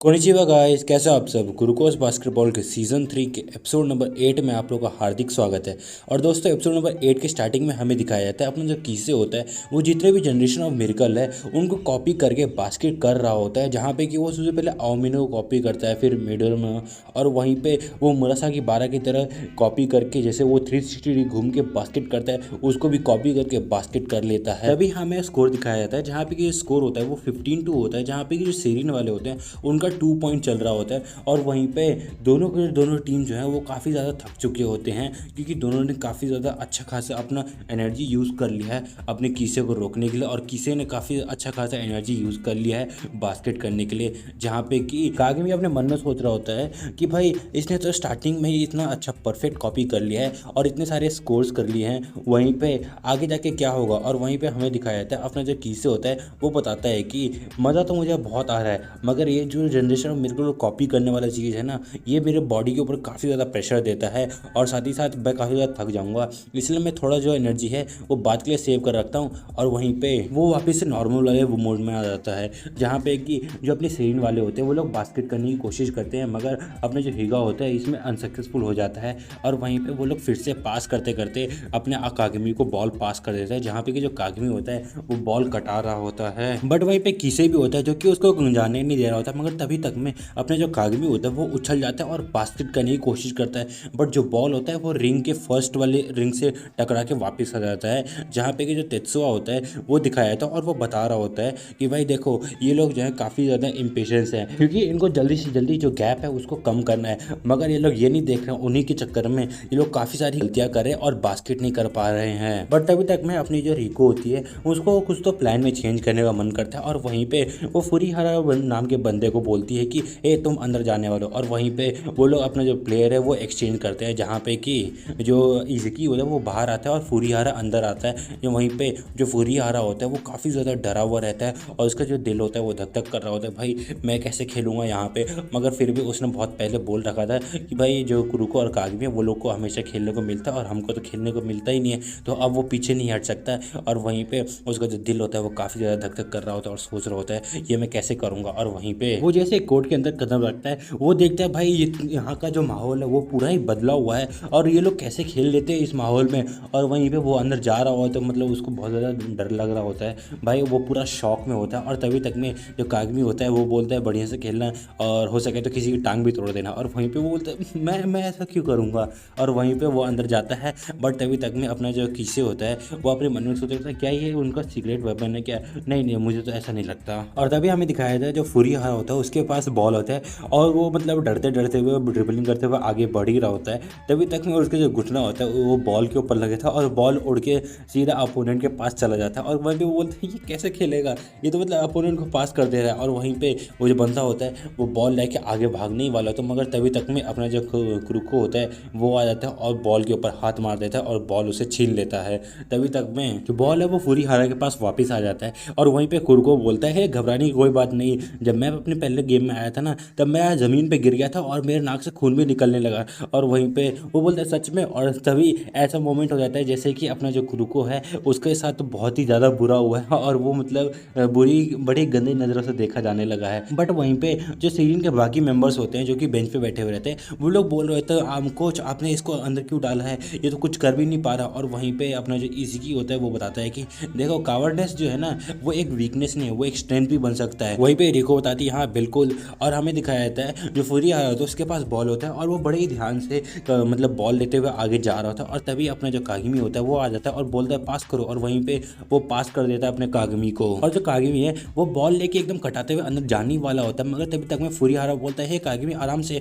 Konnichiwa guys, कैसे हो आप सब। गुरुकोस बास्केटबॉल के सीज़न 3 के एपिसोड नंबर 8 में आप लोगों का हार्दिक स्वागत है। और दोस्तों, एपिसोड नंबर 8 के स्टार्टिंग में हमें दिखाया जाता है अपना जो कीसे होता है वो जितने भी जनरेशन ऑफ मिरेकल है उनको कॉपी करके बास्केट कर रहा होता है। जहाँ पे कि वो सबसे पहले आओमिनो को कॉपी करता है, फिर मिडल में, और वहीं पे वो मुरासाकी 12 की तरह कॉपी करके जैसे वो 360 डिग्री घूम के बास्केट करता है उसको भी कॉपी करके बास्केट कर लेता है। तभी हमें स्कोर दिखाया जाता है जहाँ पे कि स्कोर होता है वो 15-2 होता है, जहाँ पे कि जो सीरीन वाले होते हैं उनका 2 पॉइंट चल रहा होता है। और वहीं पे दोनों के दोनों टीम जो है वो काफ़ी ज़्यादा थक चुके होते हैं, क्योंकि दोनों ने काफ़ी ज़्यादा अच्छा खासा अपना एनर्जी यूज़ कर लिया है अपने कीसे को रोकने के लिए, और कीसे ने काफ़ी अच्छा खासा एनर्जी यूज़ कर लिया है बास्केट करने के लिए। जहाँ पे कि कागमी अपने मन में सोच रहा होता है कि भाई इसने तो स्टार्टिंग में ही इतना अच्छा परफेक्ट कॉपी कर लिया है और इतने सारे स्कोर्स कर लिए हैं, वहीं पे आगे जाके क्या होगा। और वहीं पे हमें दिखाया जाता है अपना जो कीसे होता है वो बताता है कि मज़ा तो मुझे बहुत आ रहा है, मगर ये जो जनरेशन मेरे को कॉपी करने वाला चीज़ है ना, ये मेरे बॉडी के ऊपर काफ़ी ज़्यादा प्रेशर देता है और साथ ही साथ मैं काफ़ी ज़्यादा थक जाऊँगा, इसलिए मैं थोड़ा जो एनर्जी है वो बाद के लिए सेव कर रखता हूँ। और वहीं पे वो वापस से नॉर्मल वाले वो मोड में आ जाता है, जहाँ पे कि जो अपने सीरीन वाले होते हैं वो लोग बास्केट करने की कोशिश करते हैं, मगर अपने जो हिगा होता है इसमें अनसक्सेसफुल हो जाता है। और वहीं पर वो लोग फिर से पास करते करते अपने कागमी को बॉल पास कर देता है, जहाँ पे कि जो कागमी होता है वो बॉल कटा रहा होता है। बट वहीं पे कीसे भी होता है जो कि उसको जाने नहीं दे रहा होता, मगर तभी तक में अपने जो कागमी होता है वो उछल जाता है और बास्केट करने की कोशिश करता है। बट जो बॉल होता है वो रिंग के फर्स्ट वाले रिंग से टकरा के वापस आ जाता है, जहाँ पे कि जो तेत्सुआ होता है वो दिखाया था और वो बता रहा होता है कि भाई देखो ये लोग जो है काफ़ी ज़्यादा इम्पेशेंस हैं, क्योंकि इनको जल्दी से जल्दी जो गैप है उसको कम करना है, मगर ये लोग ये नहीं देख रहे हैं, उन्हीं के चक्कर में ये लोग काफ़ी सारी गलतियाँ करें और बास्केट नहीं कर पा रहे हैं। बट तभी तक में अपनी जो रिको होती है उसको कुछ तो प्लान में चेंज करने का मन करता है, और वहीं पे वो फुरीहारा नाम के बंदे को बोलती है कि ए तुम अंदर जाने वाले हो। और वहीं पे वो लोग अपना जो प्लेयर है वो एक्सचेंज करते हैं, जहाँ पे कि जो इज़की होता है वो बाहर आता है और फुरीहारा अंदर आता है। जो वहीं पे जो फुरीहारा होता है वो काफ़ी ज़्यादा डरा हुआ रहता है और उसका जो दिल होता है वो धक धक कर रहा होता है, भाई मैं कैसे खेलूँगा यहाँ पे। मगर फिर भी उसने बहुत पहले बोल रखा था कि भाई जो कुरुको और कागमी है वो लोग को हमेशा खेलने को मिलता है और हमको तो खेलने को मिलता ही नहीं है, तो अब वो पीछे नहीं हट सकता है। और वहीं पे उसका जो दिल होता है वो काफ़ी ज़्यादा धक धक कर रहा होता है और सोच रहा होता है ये मैं कैसे करूँगा। और वहीं पे वो जैसे कोर्ट के अंदर कदम रखता है वो देखता है भाई यहाँ का जो माहौल है वो पूरा ही बदला हुआ है और ये लोग कैसे खेल लेते हैं इस माहौल में। और वहीं पे वो अंदर जा रहा होता है, मतलब उसको बहुत ज़्यादा डर लग रहा होता है, भाई वो पूरा शौक में होता है। और तभी तक में जो कागमी होता है वो बोलता है बढ़िया से खेलना और हो सके तो किसी की टांग भी तोड़ देना। और वहीं पे वो बोलता है मैं ऐसा क्यों करूँगा। और वहीं पे वो अंदर जाता है, बट तभी तक में अपना जो कीसे होता है वो अपने मन में सोचता है क्या ये उनका सीक्रेट वेपन है क्या। नहीं, मुझे तो ऐसा नहीं लगता। और तभी हमें दिखाया जाता है जो फुरीहारा होता है उसके पास बॉल होता है और वो मतलब डरते डरते हुए ड्रिबलिंग करते हुए आगे बढ़ ही रहा होता है। तभी तक में उसके जो घुटना होता है वो बॉल के ऊपर लगे था और बॉल उड़ के सीधा अपोनेंट के पास चला जाता है। और वहीं पे वो बोलते हैं ये कैसे खेलेगा, ये तो मतलब अपोनेंट को पास कर दे रहा है। और वहीं पे वो जो बंदा होता है वो बॉल लेके आगे भागने ही वाला होता है, मगर तभी तक में अपना जो क्रुको होता है वो आ जाता है और बॉल के ऊपर हाथ मार देता है और बॉल उसे छीन लेता है। तभी तक में जो बॉल है वो फुरीहारा के पास वापस आ जाता है और वहीं पे कुरुको बोलता है घबराने की कोई बात नहीं, जब मैं अपने पहले गेम में आया था ना तब मैं ज़मीन पे गिर गया था और मेरे नाक से खून भी निकलने लगा। और वहीं पे वो बोलता है सच में। और तभी ऐसा मोमेंट हो जाता है जैसे कि अपना जो कुरुको है उसके साथ तो बहुत ही ज़्यादा बुरा हुआ है और वो मतलब बड़ी गंदी नज़रों से देखा जाने लगा है। बट वहीं पे जो सीरीन के बाकी मेंबर्स होते हैं जो कि बेंच पे बैठे हुए रहते हैं वो लोग बोल रहे थे कोच आपने इसको अंदर क्यों डाला है, ये तो कुछ कर भी नहीं पा रहा। और वहीं पे अपना जो इज़की होता है वो बताता है कि देखो कावर्डनेस जो है ना वो एक वीकनेस नहीं है, वो एक स्ट्रेंथ भी बन सकता है। वहीं पे रिको बताती है हाँ बिल्कुल। और हमें दिखाया जाता है जो फुरीहारा होता है उसके पास बॉल होता है और वो बड़े ही ध्यान से मतलब बॉल लेते हुए आगे जा रहा होता है। और तभी अपना जो कागमी होता है वो आ जाता है और बोलता है पास करो, और वहीं पे वो पास कर देता है अपने कागमी को। और जो कागमी है वो बॉल लेके एकदम कटाते हुए अंदर जाने वाला होता है, मगर तभी तक में फुरीहारा बोलता है कागमी आराम से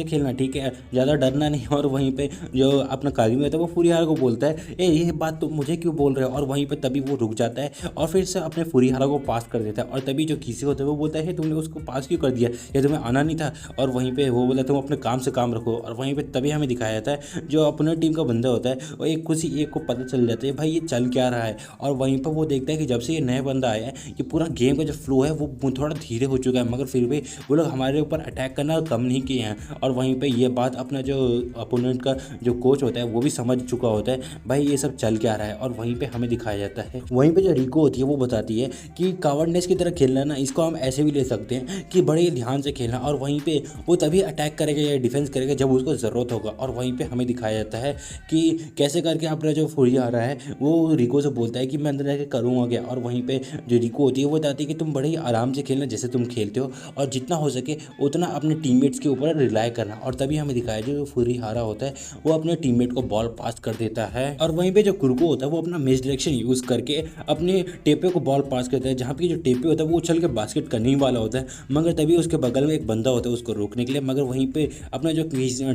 खेलना, ठीक है, ज़्यादा डरना नहीं। और वहीं पे जो अपना कागमी होता है वो फुरीहारा को बोलता है ये बात तो मुझे क्यों बोल रहे हो। और वहीं पे तभी वो रुक जाता है और फिर से अपने फुरीहारा को पास कर देता है। और तभी जो किसी होता है वो बोलता है तुमने उसको पास क्यों कर दिया, ये तुम्हें आना नहीं था। और वहीं पे वो बोला तुम अपने काम से काम रखो। और वहीं पे तभी हमें दिखाया जाता है जो अपने टीम का बंदा होता है वो एक को पता चल जाता है भाई ये चल क्या रहा है। और वहीं पर वो देखता है कि जब से ये नया बंदा आया है कि पूरा गेम का जो फ्लो है वो थोड़ा धीरे हो चुका है, मगर फिर भी वो लोग हमारे ऊपर अटैक करना कम नहीं किए हैं। और वहीं पे ये बात अपना जो अपोनेंट का जो कोच होता है वो भी समझ चुका होता है भाई ये सब चल क्या रहा है। और वहीं पे हमें दिखाया जाता है वहीं पे जो रिको होती है वो बताती है कि कावर्डनेस की तरह खेलना ना इसको हम ऐसे भी ले सकते हैं कि इसलिए बड़े ध्यान से खेलना, और वहीं पे वो तभी अटैक करेगा या डिफेंस करेगा जब उसको ज़रूरत होगा। और वहीं पे हमें दिखाया जाता है कि कैसे करके अपना जो फुरियारा है वो रिको से बोलता है कि मैं अंदर जाके करूँगा क्या, और वहीं पे जो रिको होती है वो बताती है कि तुम बड़े ही आराम से खेलना जैसे तुम खेलते हो, और जितना हो सके उतना अपने टीममेट्स के ऊपर रिलाय करना। और तभी हमें दिखाया जो फुरियारा होता है वो अपने टीममेट को बॉल पास कर देता है, और वहीं पे जो कुरुको होता है वो अपना मिस डायरेक्शन यूज़ करके अपने टेपे को बॉल पास करता है, जहाँ पे जो टेपे होता है वो उछल के बास्केट करने ही वाला होता है, मगर तभी उसके बगल में एक बंदा होता है उसको रोकने के लिए, मगर वहीं पे अपना जो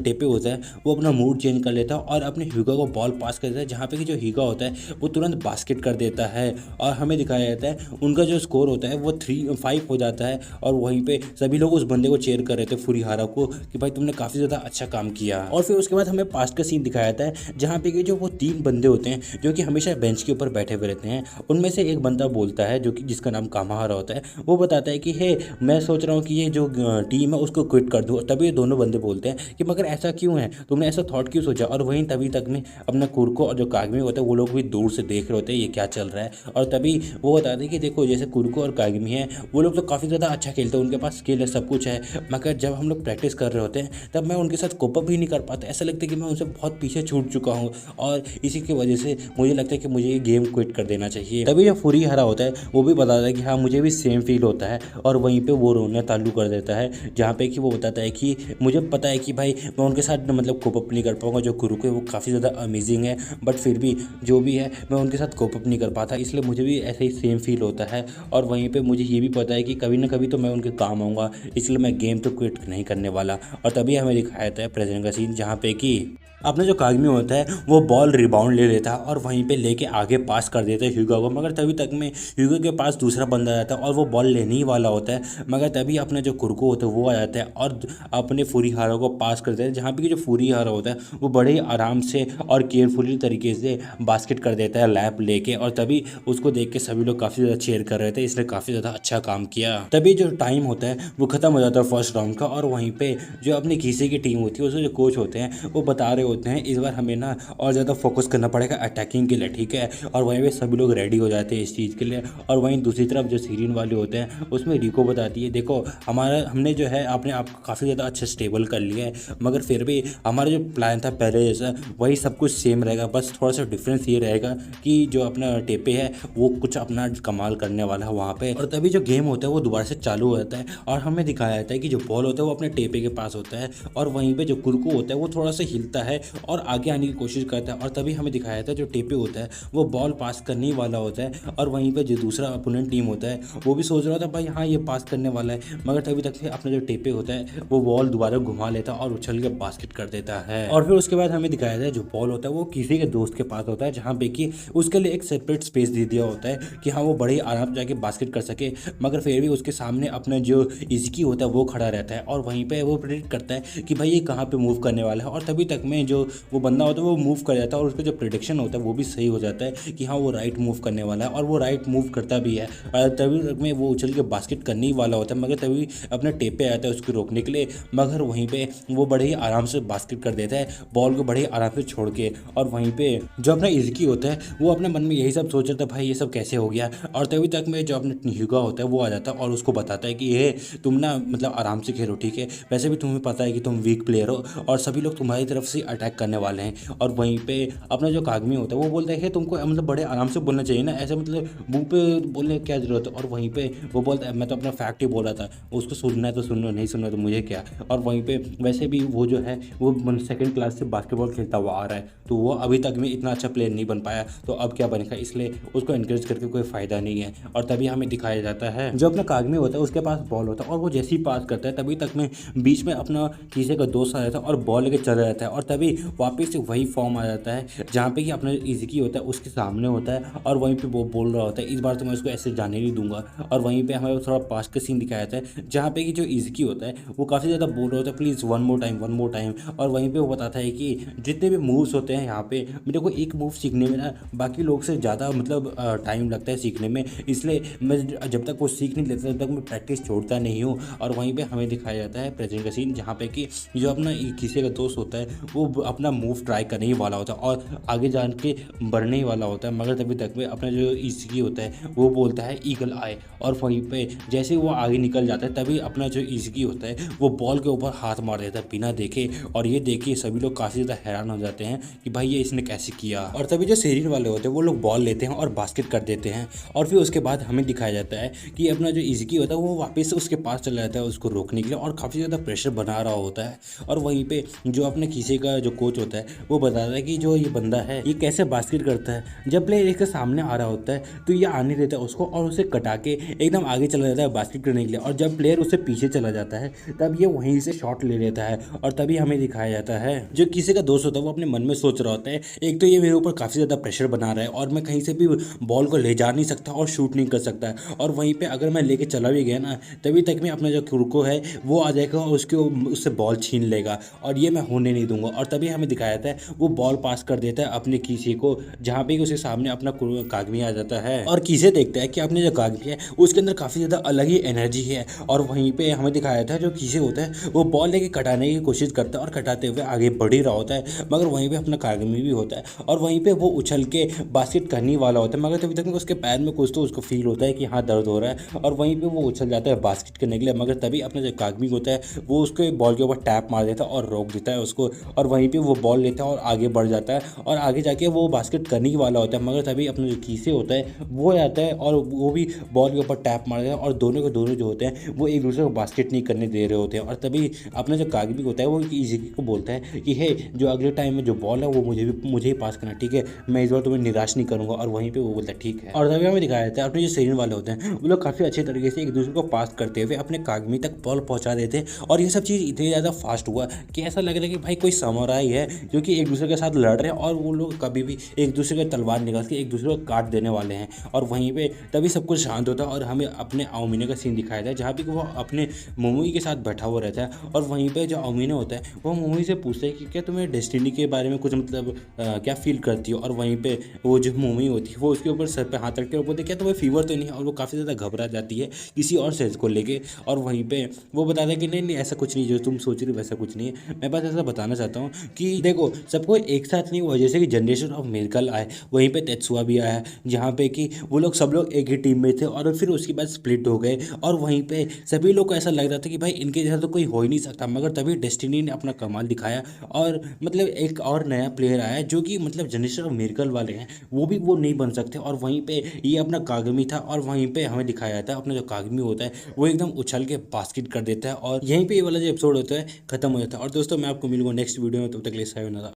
टेपे होता है वो अपना मूड चेंज कर लेता है और अपने ह्यूगा को बॉल पास कर देता है, जहाँ पे कि जो ह्यूगा होता है वो तुरंत बास्केट कर देता है। और हमें दिखाया जाता है उनका जो स्कोर होता है वो 3-5 हो जाता है, और वहीं पे सभी लोग उस बंदे को चेयर कर रहे थे फुरिहारा को कि भाई तुमने काफ़ी ज़्यादा अच्छा काम किया। और फिर उसके बाद हमें पास्ट का सीन दिखाया जाता है जहाँ पे कि जो वो 3 बंदे होते हैं जो कि हमेशा बेंच के ऊपर बैठे हुए रहते हैं, उनमें से एक बंदा बोलता है जो कि जिसका नाम कामाहारा होता है, वो बताता है कि हे मैं सोच रहा हूँ कि ये जो टीम है उसको क्विट कर दूँ। तभी ये दोनों बंदे बोलते हैं कि मगर ऐसा क्यों है, तुमने ऐसा थॉट क्यों सोचा। और वहीं तभी तक में अपना कुर्को और जो कागमी होता है वो लोग भी दूर से देख रहे होते हैं ये क्या चल रहा है, और तभी वो बताते हैं कि देखो जैसे कुर्को और कागमी है वो लोग तो काफ़ी ज़्यादा अच्छा खेलते हैं, उनके पास स्किल है, सब कुछ है, मगर जब हम लोग प्रैक्टिस कर रहे होते हैं तब मैं उनके साथ कोप अप ही नहीं कर पाता, ऐसा लगता है कि मैं उनसे बहुत पीछे छूट चुका हूँ, और इसी की वजह से मुझे लगता है कि मुझे ये गेम क्विट कर देना चाहिए। तभी जो फुरिहारा होता है वो भी बताता है कि हाँ मुझे भी सेम फील होता है, और वहीं पे वो रोना चालू कर देता है, जहाँ पे कि वो बताता है कि मुझे पता है कि भाई मैं उनके साथ मतलब कोप अप नहीं कर पाऊंगा, जो कुरुको है वो काफ़ी ज़्यादा अमेजिंग है, बट फिर भी जो भी है मैं उनके साथ कोप अप नहीं कर पाता, इसलिए मुझे भी ऐसे ही सेम फील होता है। और वहीं पे मुझे ये भी पता है कि कभी ना कभी तो मैं उनके काम आऊँगा, इसलिए मैं गेम तो क्विट नहीं करने वाला। और तभी हमें दिखाया जाता है प्रेजेंट का सीन जहाँ पे कि अपना जो कागमी होता है वो बॉल रिबाउंड ले लेता है और वहीं पे लेके आगे पास कर देता है ह्यूगा को, मगर तभी तक में ह्यूगा के पास दूसरा बंदा आ जाता है और वो बॉल लेने ही वाला होता है, मगर तभी अपना जो कुर्को होता है वो आ जाता है और अपने फुरिहारा को पास कर देता है, जहाँ पे कि जो फुरिहारा होता है वो बड़े ही आराम से और केयरफुली तरीके से बास्केट कर देता है लैप लेके, और तभी उसको देख के सभी लोग काफ़ी ज़्यादा चेयर कर रहे थे, इसने काफ़ी ज़्यादा अच्छा काम किया। तभी जो टाइम होता है वो ख़त्म हो जाता है फर्स्ट राउंड का, और वहीं पे जो अपनी खीसे की टीम होती है उसमें जो कोच होते हैं वो बता रहे होते हैं इस बार हमें ना और ज़्यादा फोकस करना पड़ेगा अटैकिंग के लिए, ठीक है। और वहीं पे सभी लोग रेडी हो जाते हैं इस चीज़ के लिए। और वहीं दूसरी तरफ जो सीरीन वाले होते हैं उसमें रिको बताती है देखो हमने जो है अपने आप को काफ़ी ज़्यादा अच्छा स्टेबल कर लिया है, मगर फिर भी हमारा जो प्लान था पहले जैसा वही सब कुछ सेम रहेगा, बस थोड़ा सा डिफरेंस ये रहेगा कि जो अपना टेपे है वो कुछ अपना कमाल करने वाला है वहाँ पे। और तभी जो गेम होता है वो दोबारा से चालू हो जाता है और हमें दिखाया जाता है कि जो बॉल होता है वो अपने टेपे के पास होता है, और वहीं पे जो कुर्को होता है वो थोड़ा सा हिलता है और आगे आने की कोशिश करता है, और तभी हमें दिखाया जाता है जो टेपे होता है वो बॉल पास करने वाला होता है, और वहीं पे जो दूसरा अपोनेंट टीम होता है वो भी सोच रहा था भाई हाँ ये पास करने वाला है, मगर तभी तक से अपना जो टेपे होता है वो बॉल दोबारा घुमा लेता है और उछल के बास्केट कर देता है। और फिर उसके बाद हमें दिखाया जाता है जो बॉल होता है वो किसी के दोस्त के पास होता है, जहाँ पे कि उसके लिए एक सेपरेट स्पेस दे दिया होता है कि हाँ वो बड़े आराम से जाके बास्केट कर सके, मगर फिर भी उसके सामने अपना जो इज़की होता है वो खड़ा रहता है, और वहीं पे वो प्रेडिक्ट करता है कि भाई ये कहाँ पे मूव करने वाला है, और तभी तक में जो वो बंदा होता है वो मूव कर जाता है और उसका जो प्रेडिक्शन होता है वो भी सही हो जाता है कि हाँ वो राइट मूव करने वाला है, और वो राइट मूव करता भी है, और तभी तक में वो उछल के बास्केट करने ही वाला होता है, मगर तभी अपना टेपे आता है उसको रोकने के लिए, मगर वहीं पे वो बड़े ही आराम से बास्केट कर देता है बॉल को बड़े ही आराम से छोड़ के। और वहीं पे जो अपना इज़की होता है वो अपने मन में यही सब सोच रहा था भाई ये सब कैसे हो गया, और तभी तक में जो अपना ह्यूगा होता है वो आ जाता है और उसको बताता है कि ये तुम ना मतलब आराम से खेलो, ठीक है, वैसे भी तुम्हें पता है कि तुम वीक प्लेयर हो और सभी लोग तुम्हारी तरफ से अटैक करने वाले हैं। और वहीं पे अपना जो कागमी होता है वो बोलता है कि तुमको मतलब बड़े आराम से बोलना चाहिए ना, ऐसे मतलब मुंह पे बोलने की क्या जरूरत है। और वहीं पे वो बोलता है मैं तो अपना फैक्ट ही बोल रहा था, उसको सुनना है तो सुन लो, नहीं सुनना तो मुझे क्या। और वहीं पे वैसे भी वो जो है वो सेकंड क्लास से बास्केटबॉल खेलता हुआ आ रहा है, तो वो अभी तक में इतना अच्छा प्लेयर नहीं बन पाया, तो अब क्या बनेगा, इसलिए उसको इनकरेज करके कोई फ़ायदा नहीं है। और तभी हमें दिखाया जाता है जो अपना कागमी होता है उसके पास बॉल होता है, और वो जैसे ही पास करता है तभी तक में बीच में अपना किसी का दोस्त आ जाता है और बॉल लेके चला जाता है, और तभी वापस से वही फॉर्म आ जाता है जहाँ पे कि अपना इज़की होता है उसके सामने होता है, और वहीं पे वो बोल रहा होता है इस बार तो मैं उसको ऐसे जाने नहीं दूंगा। और वहीं पे हमें थोड़ा पास का सीन दिखाया जाता है जहाँ पे कि जो इज़की होता है वो काफ़ी ज़्यादा बोल रहा होता है प्लीज़ वन मोर टाइम। और वहीं पे वो बताता है कि जितने भी मूव्स होते हैं यहाँ पे मेरे को एक मूव सीखने में ना बाकी लोग से ज़्यादा मतलब टाइम लगता है सीखने में, इसलिए मैं जब तक वो सीख नहीं लेता तब तक मैं प्रैक्टिस छोड़ता नहीं हूँ। और वहीं पे हमें दिखाया जाता है प्रेजेंट का सीन जहाँ पे कि जो अपना किसी का दोस्त होता है वो वो अपना मूव ट्राई करने ही वाला होता है और आगे जान के बढ़ने ही वाला होता है, मगर तभी तक में अपना जो ईज़की होता है वो बोलता है ईगल आए, और वहीं पे जैसे ही वो आगे निकल जाता है तभी अपना जो ईज़की होता है वो बॉल के ऊपर हाथ मार देता है बिना देखे। और ये देखिए सभी लोग काफ़ी ज़्यादा हैरान हो जाते हैं कि भाई ये इसने कैसे किया। और तभी जो शेरीर वाले होते हैं वो लोग बॉल लेते हैं और बास्केट कर देते हैं, और फिर उसके बाद हमें दिखाया जाता है कि अपना जो ईज़की होता है वो वापस से उसके पास चला जाता है उसको रोकने के लिए, और काफ़ी ज़्यादा प्रेशर बना रहा होता है। और वहीं पे जो अपने खीसे का जो कोच होता है वो बताता है कि जो ये बंदा है ये कैसे बास्केट करता है। जब प्लेयर इसके सामने आ रहा होता है तो ये आने देता है उसको और उसे कटा के एकदम आगे चला जाता है बास्केट करने के लिए, और जब प्लेयर उससे पीछे चला जाता है तब ये वहीं से शॉट ले लेता है। और तभी हमें दिखाया जाता है जो किसी का दोस्त होता है वो अपने मन में सोच रहा होता है, एक तो ये मेरे ऊपर काफ़ी ज़्यादा प्रेशर बना रहा है और मैं कहीं से भी बॉल को ले जा नहीं सकता और शूट नहीं कर सकता है, और वहीं पे अगर मैं लेके चला भी गया ना तभी तक में अपना जो कुर्को है वो आ जाएगा और उससे बॉल छीन लेगा, और ये मैं होने नहीं दूंगा। और तभी हमें दिखाया जाता है वो बॉल पास कर देता है अपने कीसे को, जहाँ पे उसके सामने अपना कागमी आ जाता है, और कीसे देखता है कि अपने जो कागमी है उसके अंदर काफ़ी ज़्यादा अलग ही एनर्जी है। और वहीं पे हमें दिखाया जाता है जो कीसे होता है वो बॉल लेके कटाने की कोशिश करता है और कटाते हुए आगे बढ़ ही रहा होता है, मगर वहीं पे अपना कागमी भी होता है, और वहीं पे वो उछल के बास्केट करने वाला होता है, मगर तभी तक उसके पैर में कुछ तो उसको फील होता है कि हाँ दर्द हो रहा है, और वहीं पे वो उछल जाता है बास्केट करने के लिए, मगर तभी अपना जो कागमी होता है वो उसको बॉल के ऊपर टैप मार देता है और रोक देता है उसको, और वहीं पे वो बॉल लेता है और आगे बढ़ जाता है और आगे जाके वो बास्केट करने ही वाला होता है, मगर तभी अपना जो कीसे होता है वो आता है और वो भी बॉल के ऊपर टैप मार देता है, और दोनों के दोनों जो होते हैं वो एक दूसरे को बास्केट नहीं करने दे रहे होते हैं। और तभी अपना जो कागमी होता है वो ईज़की को बोलता है कि हे जो अगले टाइम में जो बॉल है वो मुझे ही पास करना, ठीक है, मैं इस बार तुम्हें निराश नहीं करूँगा। और वहीं पर वो बोलता है ठीक है। और तभी हमें दिखाया जाता है अपने जो शेरीन वाले होते हैं वो लोग काफ़ी अच्छे तरीके से एक दूसरे को पास करते हुए अपने कागमी तक बॉल पहुँचा देते हैं, और ये सब चीज़ इतनी ज़्यादा फास्ट हुआ कि ऐसा लग रहा है कि भाई कोई समुराई है जो कि एक दूसरे के साथ लड़ रहे हैं, और वो लोग कभी भी एक दूसरे के तलवार निकाल के एक दूसरे को काट देने वाले हैं। और वहीं पे तभी सब कुछ शांत होता है और हमें अपने अमीने का सीन दिखाया था जहाँ पे वो अपने मोमोई के साथ बैठा हुआ रहता है, और वहीं पे जो अमीना होता है वो मोमोई से पूछता है कि क्या तुम्हें डेस्टिनी के बारे में कुछ मतलब क्या फील करती हो। और वहीं पे वो जो मोमोई होती है वो उसके ऊपर सर पे हाथ रख के बोलते क्या तुम्हें फीवर तो नहीं है, और वो काफ़ी ज़्यादा घबरा जाती है किसी और सेल्स को लेके। और वहीं पे वो बताता है कि नहीं नहीं ऐसा कुछ नहीं, जो तुम सोच रही हो वैसा कुछ नहीं है, मैं बस ऐसा बताना चाहता हूँ कि देखो सबको एक साथ नहीं हुआ, जैसे कि जनरेशन ऑफ मिरेकल आए वहीं पे तेत्सुआ भी आया जहाँ पे कि वो लोग सब लोग एक ही टीम में थे और फिर उसके बाद स्प्लिट हो गए, और वहीं पे सभी लोग को ऐसा लग रहा था कि भाई इनके जैसा तो कोई हो ही नहीं सकता, मगर तभी डेस्टिनी ने अपना कमाल दिखाया और मतलब एक और नया प्लेयर आया जो कि मतलब जनरेशन ऑफ मिरेकल वाले हैं वो नहीं बन सकते। और वहीं पे ये अपना कागमी था, और वहीं पे हमें दिखाया जाता है अपना जो कागमी होता है वो एकदम उछल के बास्केट कर देता है, और यहीं पे ये वाला जो एपिसोड होता है खत्म हो जाता है। और दोस्तों मैं आपको मिलूंगा नेक्स्ट वीडियो में, तब तक के लिए सायोनारा।